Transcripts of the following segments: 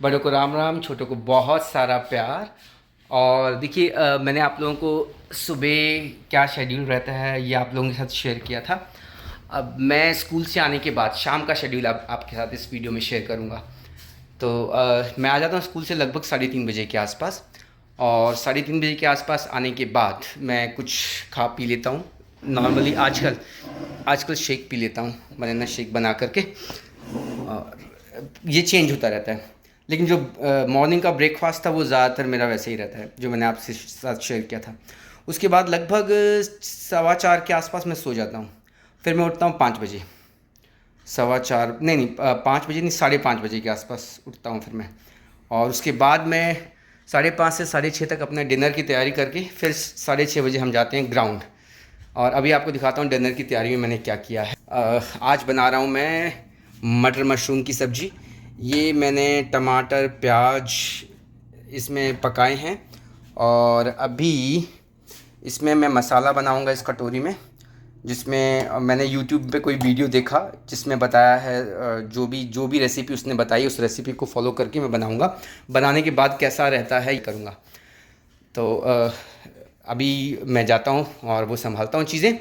बड़ों को राम राम, छोटों को बहुत सारा प्यार। और देखिए मैंने आप लोगों को सुबह क्या शेड्यूल रहता है ये आप लोगों के साथ शेयर किया था। अब मैं स्कूल से आने के बाद शाम का शेड्यूल आपके साथ इस वीडियो में शेयर करूँगा। तो मैं आ जाता हूँ स्कूल से लगभग 3:30 बजे के आसपास। और 3:30 बजे के आसपास आने के बाद मैं कुछ खा पी लेता हूँ। नॉर्मली आजकल शेक पी लेता हूँ, बनाना शेक बना करके। और ये चेंज होता रहता है, लेकिन जो मॉर्निंग का ब्रेकफास्ट था वो ज़्यादातर मेरा वैसे ही रहता है जो मैंने आपसे साथ शेयर किया था। उसके बाद लगभग 4:15 के आसपास मैं सो जाता हूँ। फिर मैं उठता हूँ 5 बजे। 4:15 नहीं, 5 बजे नहीं, 5:30 बजे के आसपास उठता हूँ फिर मैं। और उसके बाद मैं 5:30 से 6:30 तक अपने डिनर की तैयारी करके फिर 6:30 बजे हम जाते हैं ग्राउंड। और अभी आपको दिखाता हूँ डिनर की तैयारी में मैंने क्या किया है। आज बना रहा हूँ मैं मटर मशरूम की सब्ज़ी। ये मैंने टमाटर प्याज इसमें पकाए हैं। और अभी इसमें मैं मसाला बनाऊंगा इस कटोरी में, जिसमें मैंने YouTube पे कोई वीडियो देखा जिसमें बताया है, जो भी रेसिपी उसने बताई उस रेसिपी को फॉलो करके मैं बनाऊंगा। बनाने के बाद कैसा रहता है ये करूँगा। तो अभी मैं जाता हूँ और वो संभालता हूँ चीज़ें,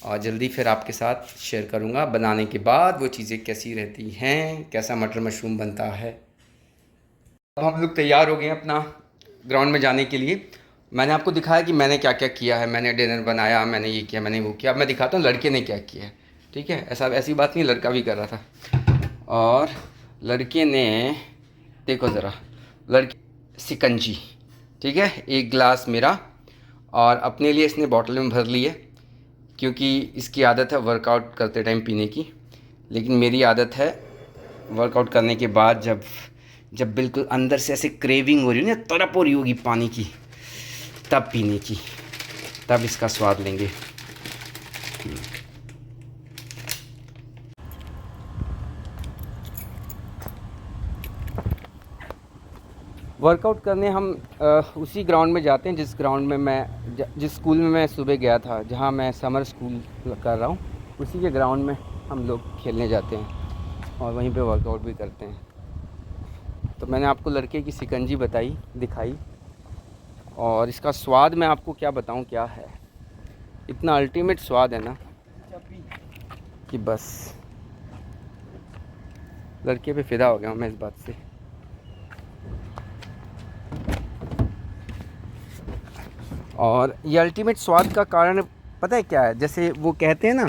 और जल्दी फिर आपके साथ शेयर करूँगा बनाने के बाद वो चीज़ें कैसी रहती हैं, कैसा मटर मशरूम बनता है। अब हम लोग तैयार हो गए हैं अपना ग्राउंड में जाने के लिए। मैंने आपको दिखाया कि मैंने क्या क्या किया है, मैंने डिनर बनाया, मैंने ये किया, मैंने वो किया। अब मैं दिखाता हूँ लड़के ने क्या किया है। ठीक है, ऐसी बात नहीं, लड़का भी कर रहा था। और लड़के ने, देखो ज़रा, लड़के सिकंजी, ठीक है, 1 गिलास मेरा, और अपने लिए इसने बॉटल में भर ली है क्योंकि इसकी आदत है वर्कआउट करते टाइम पीने की। लेकिन मेरी आदत है वर्कआउट करने के बाद जब बिल्कुल अंदर से ऐसे क्रेविंग हो रही है ना, तड़प हो रही होगी पानी की, तब पीने की, तब इसका स्वाद लेंगे। वर्कआउट करने हम उसी ग्राउंड में जाते हैं जिस स्कूल में मैं सुबह गया था, जहाँ मैं समर स्कूल कर रहा हूँ, उसी के ग्राउंड में हम लोग खेलने जाते हैं और वहीं पे वर्कआउट भी करते हैं। तो मैंने आपको लड़के की शिकंजी दिखाई, और इसका स्वाद मैं आपको क्या बताऊं क्या है। इतना अल्टीमेट स्वाद है ना कि बस लड़के पे फ़िदा हो गया हूँ मैं इस बात से। और ये अल्टीमेट स्वाद का कारण पता है क्या है? जैसे वो कहते हैं ना,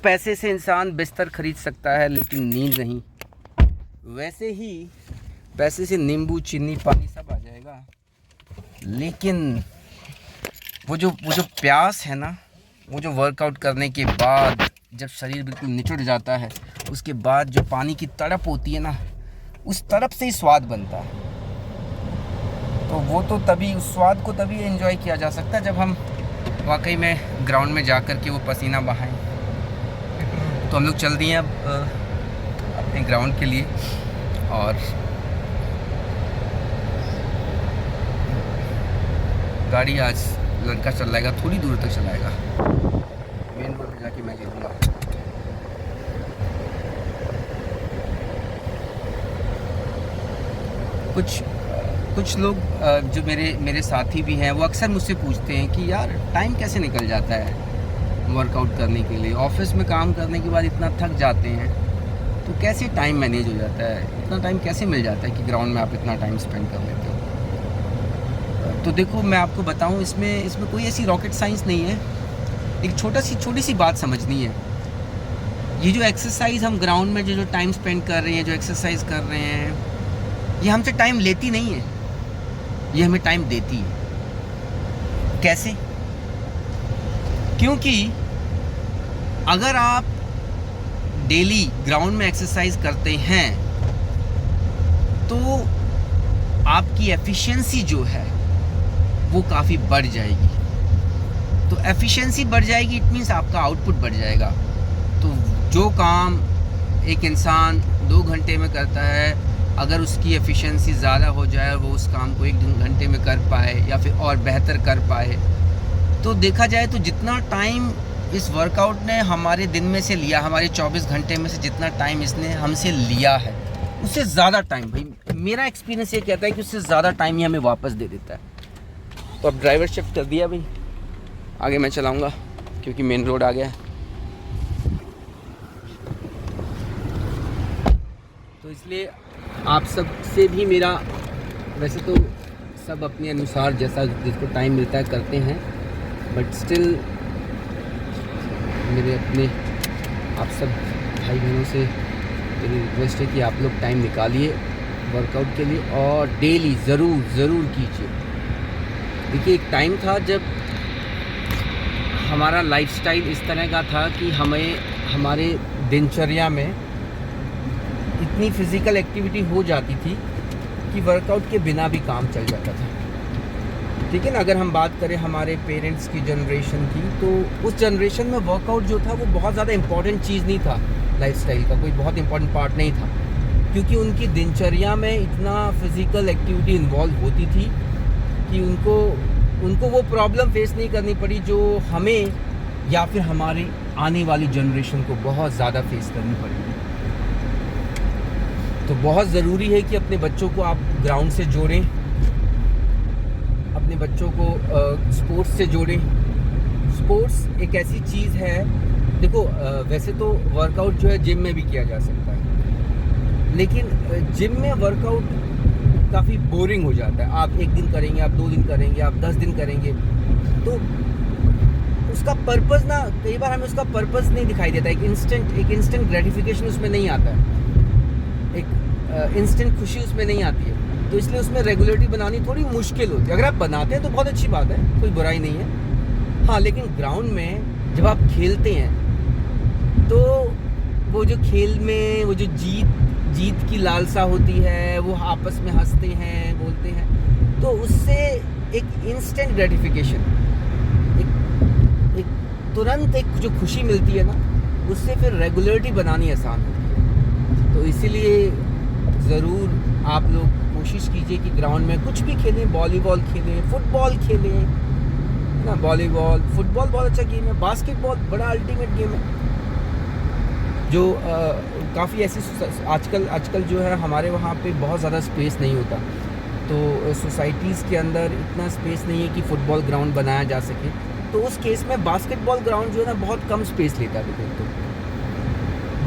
पैसे से इंसान बिस्तर खरीद सकता है लेकिन नींद नहीं। वैसे ही पैसे से नींबू चीनी पानी सब आ जाएगा, लेकिन वो जो प्यास है ना, वो जो वर्कआउट करने के बाद जब शरीर बिल्कुल निचुड़ जाता है, उसके बाद जो पानी की तड़प होती है ना, उस तड़प से ही स्वाद बनता है। तो वो तो तभी, उस स्वाद को तभी एंजॉय किया जा सकता है जब हम वाकई में ग्राउंड में जा कर के वो पसीना बहाएं। तो हम लोग चल दिए अब अपने ग्राउंड के लिए। और गाड़ी आज लड़का चलाएगा, थोड़ी दूर तक चलाएगा, मेन रोड पे जाके मैं ले लूँगा। कुछ लोग जो मेरे साथी भी हैं, वो अक्सर मुझसे पूछते हैं कि यार टाइम कैसे निकल जाता है वर्कआउट करने के लिए। ऑफिस में काम करने के बाद इतना थक जाते हैं, तो कैसे टाइम मैनेज हो जाता है, इतना टाइम कैसे मिल जाता है कि ग्राउंड में आप इतना टाइम स्पेंड कर लेते हो। तो देखो मैं आपको बताऊं, इसमें कोई ऐसी रॉकेट साइंस नहीं है। एक छोटी सी बात समझनी है। ये जो एक्सरसाइज हम ग्राउंड में जो टाइम स्पेंड कर रहे हैं, जो एक्सरसाइज कर रहे हैं, ये हमसे टाइम लेती नहीं है, ये हमें टाइम देती है। कैसे? क्योंकि अगर आप डेली ग्राउंड में एक्सरसाइज करते हैं तो आपकी एफिशिएंसी जो है वो काफ़ी बढ़ जाएगी। तो एफिशिएंसी बढ़ जाएगी, इट मीन्स आपका आउटपुट बढ़ जाएगा। तो जो काम एक इंसान 2 घंटे में करता है, अगर उसकी एफिशिएंसी ज़्यादा हो जाए, वो उस काम को 1 घंटे में कर पाए या फिर और बेहतर कर पाए, तो देखा जाए तो जितना टाइम इस वर्कआउट ने हमारे दिन में से लिया, हमारे 24 घंटे में से जितना टाइम इसने हमसे लिया है, उससे ज़्यादा टाइम भाई मेरा एक्सपीरियंस ये कहता है कि उससे ज़्यादा टाइम ही हमें वापस दे देता है। तो अब ड्राइवर शिफ्ट कर दिया भाई, आगे मैं चलाऊँगा क्योंकि मेन रोड आ गया है। तो इसलिए आप सब से भी मेरा, वैसे तो सब अपने अनुसार जैसा जिसको टाइम मिलता है करते हैं, बट स्टिल मेरे अपने आप सब भाई बहनों से मेरी रिक्वेस्ट है कि आप लोग टाइम निकालिए वर्कआउट के लिए और डेली ज़रूर कीजिए। देखिए एक टाइम था जब हमारा लाइफस्टाइल इस तरह का था कि हमें हमारे दिनचर्या में इतनी फ़िज़िकल एक्टिविटी हो जाती थी कि वर्कआउट के बिना भी काम चल जाता था। ठीक है ना, अगर हम बात करें हमारे पेरेंट्स की जनरेशन की, तो उस जनरेशन में वर्कआउट जो था वो बहुत ज़्यादा इम्पॉर्टेंट चीज़ नहीं था, लाइफस्टाइल का कोई बहुत इम्पॉर्टेंट पार्ट नहीं था, क्योंकि उनकी दिनचर्या में इतना फ़िज़िकल एक्टिविटी इन्वॉल्व होती थी कि उनको वो प्रॉब्लम फेस नहीं करनी पड़ी जो हमें या फिर हमारी आने वाली जनरेशन को बहुत ज़्यादा फेस करनी पड़ेगी। तो बहुत ज़रूरी है कि अपने बच्चों को आप ग्राउंड से जोड़ें, अपने बच्चों को स्पोर्ट्स से जोड़ें। स्पोर्ट्स एक ऐसी चीज़ है, देखो वैसे तो वर्कआउट जो है जिम में भी किया जा सकता है, लेकिन जिम में वर्कआउट काफ़ी बोरिंग हो जाता है। आप एक दिन करेंगे, आप 2 दिन करेंगे, आप 10 दिन करेंगे, तो उसका पर्पज़ ना, कई बार हमें उसका पर्पज़ नहीं दिखाई देता। एक इंस्टेंट ग्रेटिफिकेशन उसमें नहीं आता है, एक इंस्टेंट खुशी उसमें नहीं आती है। तो इसलिए उसमें रेगुलरिटी बनानी थोड़ी मुश्किल होती है। अगर आप बनाते हैं तो बहुत अच्छी बात है, कोई बुराई नहीं है। हाँ, लेकिन ग्राउंड में जब आप खेलते हैं तो वो जो खेल में वो जो जीत की लालसा होती है, वो आपस में हंसते हैं, बोलते हैं, तो उससे एक इंस्टेंट ग्रेटिफिकेशन, एक तुरंत एक जो खुशी मिलती है ना, उससे फिर रेगुलरिटी बनानी आसान होती है। तो इसीलिए ज़रूर आप लोग कोशिश कीजिए कि ग्राउंड में कुछ भी खेलें, वॉलीबॉल खेलें, फुटबॉल खेलें ना। वॉलीबॉल, फुटबॉल बहुत अच्छा गेम है, बास्केटबॉल बड़ा अल्टीमेट गेम है। जो काफ़ी ऐसी आजकल जो है हमारे वहाँ पे बहुत ज़्यादा स्पेस नहीं होता, तो सोसाइटीज़ के अंदर इतना स्पेस नहीं है कि फ़ुटबॉल ग्राउंड बनाया जा सके। तो उस केस में बास्केटबॉल ग्राउंड जो है ना बहुत कम स्पेस लेता है, तो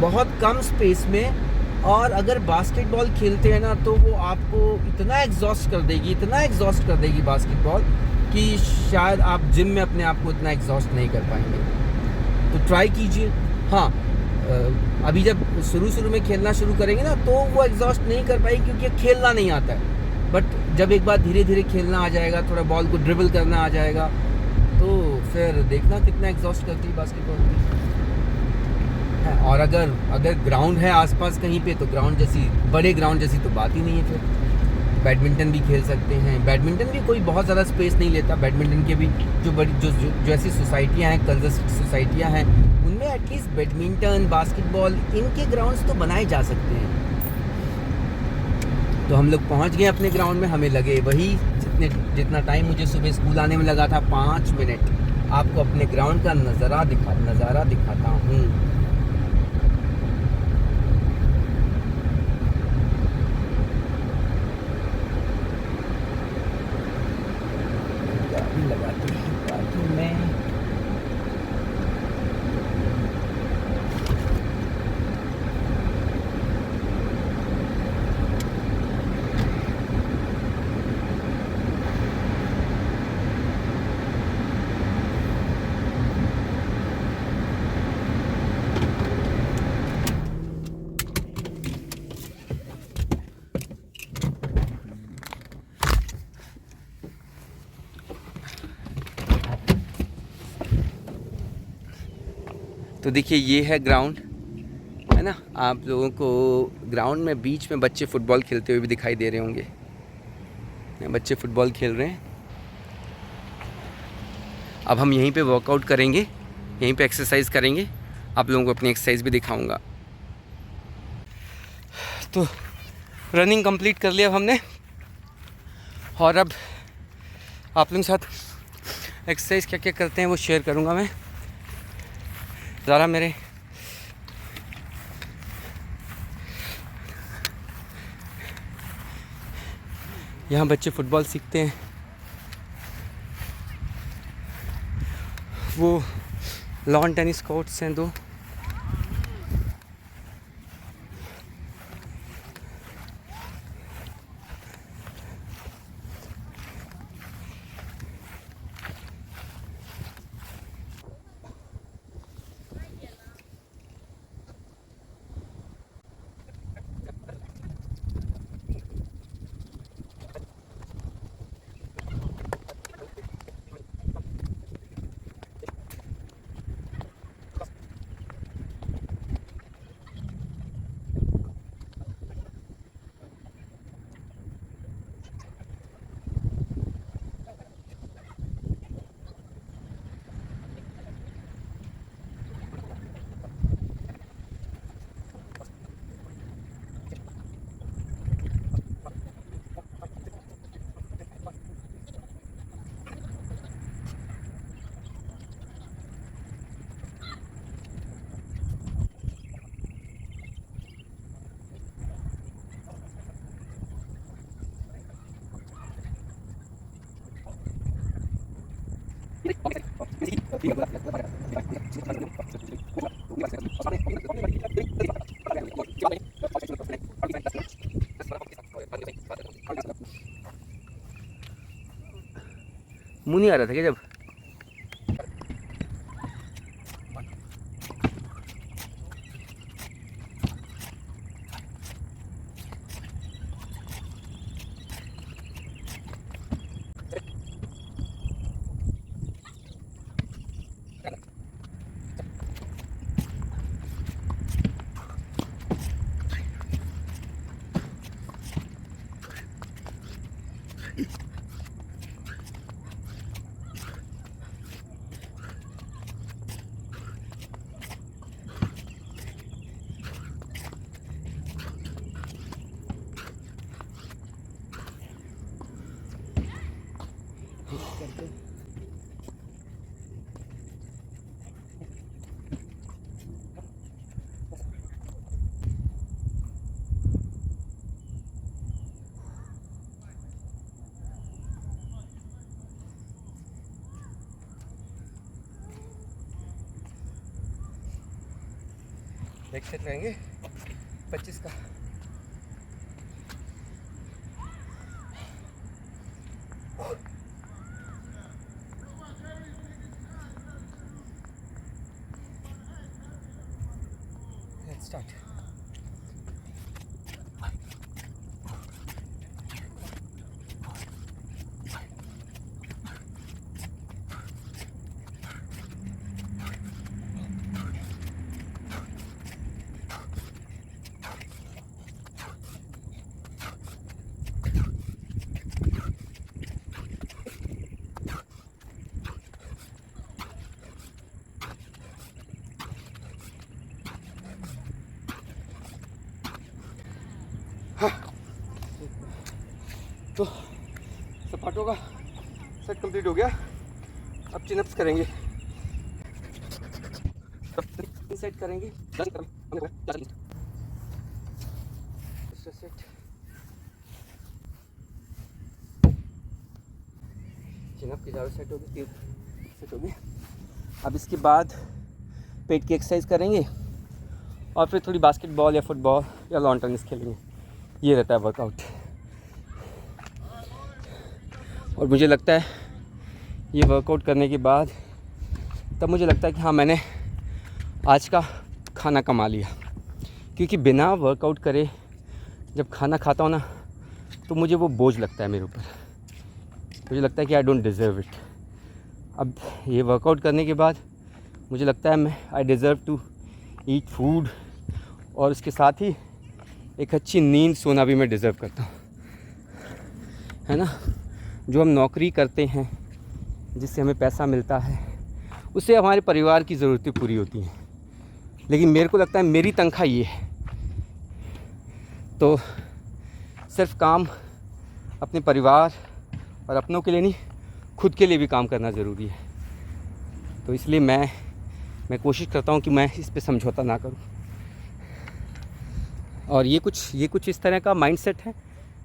बहुत कम स्पेस में। और अगर बास्केटबॉल खेलते हैं ना तो वो आपको इतना एग्जॉस्ट कर देगी बास्केटबॉल, कि शायद आप जिम में अपने आप को इतना एग्जॉस्ट नहीं कर पाएंगे। तो ट्राई कीजिए। हाँ, अभी जब शुरू में खेलना शुरू करेंगे ना तो वो एग्जॉस्ट नहीं कर पाएगी, क्योंकि खेलना नहीं आता है। बट जब एक बार धीरे खेलना आ जाएगा, थोड़ा बॉल को ड्रिबल करना आ जाएगा, तो फिर देखना कितना एग्जॉस्ट करती है बास्केटबॉल भी। और अगर ग्राउंड है आसपास कहीं पे, तो बड़े ग्राउंड जैसी तो बात ही नहीं है। फिर बैडमिंटन भी खेल सकते हैं। बैडमिंटन भी कोई बहुत ज़्यादा स्पेस नहीं लेता। बैडमिंटन के भी जो ऐसी सोसाइटियाँ हैं, कंजस्टेड सोसाइटियाँ हैं, उनमें एटलीस्ट बैडमिंटन, बास्केटबॉल, इनके ग्राउंड्स तो बनाए जा सकते हैं। तो हम लोग पहुँच गए अपने ग्राउंड में। हमें लगे वही जितना टाइम मुझे सुबह स्कूल आने में लगा था, 5 मिनट। आपको अपने ग्राउंड का नज़ारा दिखाता हूँ। लगाते हैं पार्किंग में। तो देखिए ये है ग्राउंड, है ना। आप लोगों को ग्राउंड में बीच में बच्चे फुटबॉल खेलते हुए भी दिखाई दे रहे होंगे। बच्चे फुटबॉल खेल रहे हैं। अब हम यहीं पे वर्कआउट करेंगे, यहीं पे एक्सरसाइज करेंगे। आप लोगों को अपनी एक्सरसाइज भी दिखाऊंगा। तो रनिंग कंप्लीट कर लिया अब हमने, और अब आप लोगों के साथ एक्सरसाइज क्या क्या करते हैं वो शेयर करूंगा मैं। ज़रा मेरे यहाँ बच्चे फुटबॉल सीखते हैं। वो लॉन टेनिस कोर्ट्स हैं 2। मुँह नहीं आ रहा था क्या जब? एक सेट रहेंगे 25 का। Let's start. तो सपाटों का सेट कंप्लीट हो गया। अब चिनअप्स करेंगे, सेट करेंगे। सेट चिनअप की ज़्यादा सेट होगी, 3 सेट होगी। अब इसके बाद पेट की एक्सरसाइज करेंगे और फिर थोड़ी बास्केटबॉल या फुटबॉल या लॉन टेनिस खेलेंगे। ये रहता है वर्कआउट। और मुझे लगता है ये वर्कआउट करने के बाद तब मुझे लगता है कि हाँ, मैंने आज का खाना कमा लिया। क्योंकि बिना वर्कआउट करे जब खाना खाता हूँ ना, तो मुझे वो बोझ लगता है मेरे ऊपर। मुझे लगता है कि आई डोंट डिज़र्व इट। अब ये वर्कआउट करने के बाद मुझे लगता है I deserve to eat food, और उसके साथ ही एक अच्छी नींद सोना भी मैं डिज़र्व करता हूँ, है ना। जो हम नौकरी करते हैं, जिससे हमें पैसा मिलता है, उससे हमारे परिवार की ज़रूरतें पूरी होती हैं। लेकिन मेरे को लगता है मेरी तनख्वाह ये है, तो सिर्फ काम अपने परिवार और अपनों के लिए नहीं, खुद के लिए भी काम करना ज़रूरी है। तो इसलिए मैं कोशिश करता हूँ कि मैं इस पे समझौता ना करूँ। और ये कुछ इस तरह का माइंडसेट है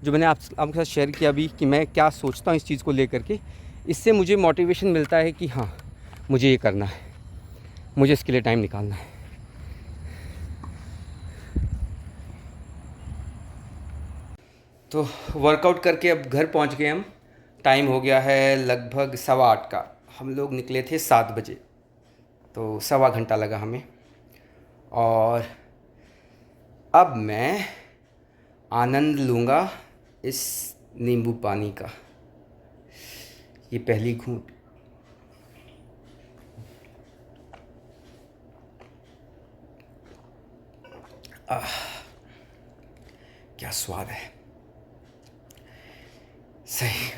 जो मैंने आपके साथ शेयर किया अभी कि मैं क्या सोचता हूँ इस चीज़ को लेकर के, इससे मुझे मोटिवेशन मिलता है कि हाँ मुझे ये करना है, मुझे इसके लिए टाइम निकालना है। तो वर्कआउट करके अब घर पहुंच गए हम। टाइम हो गया है लगभग 8:15 का। हम लोग निकले थे 7 बजे, तो 1.25 घंटा लगा हमें। और अब मैं आनंद लूँगा इस नींबू पानी का। ये पहली घूंट। क्या स्वाद है, सही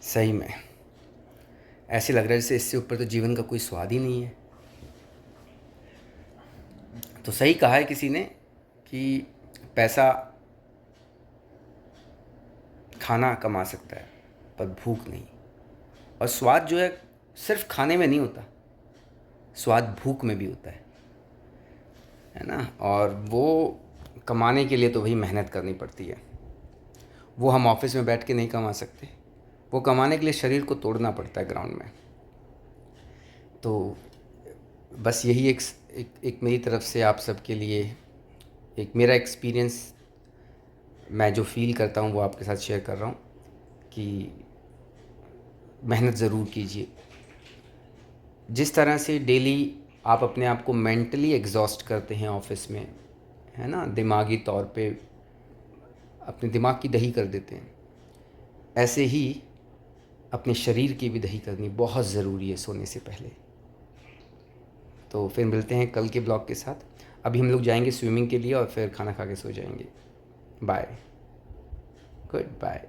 सही में ऐसे लग रहा है जैसे इससे ऊपर तो जीवन का कोई स्वाद ही नहीं है। तो सही कहा है किसी ने कि पैसा खाना कमा सकता है पर भूख नहीं। और स्वाद जो है सिर्फ खाने में नहीं होता, स्वाद भूख में भी होता है ना। और वो कमाने के लिए तो वही मेहनत करनी पड़ती है। वो हम ऑफिस में बैठ के नहीं कमा सकते, वो कमाने के लिए शरीर को तोड़ना पड़ता है ग्राउंड में। तो बस यही एक मेरी तरफ से आप सबके लिए एक मेरा एक्सपीरियंस, मैं जो फ़ील करता हूँ वो आपके साथ शेयर कर रहा हूँ कि मेहनत ज़रूर कीजिए। जिस तरह से डेली आप अपने आप को मेंटली एग्जॉस्ट करते हैं ऑफिस में, है ना, दिमागी तौर पे अपने दिमाग की दही कर देते हैं, ऐसे ही अपने शरीर की भी दही करनी बहुत ज़रूरी है सोने से पहले। तो फिर मिलते हैं कल के ब्लॉग के साथ। अभी हम लोग जाएंगे स्विमिंग के लिए और फिर खाना खा के सो जाएंगे। Bye, good bye.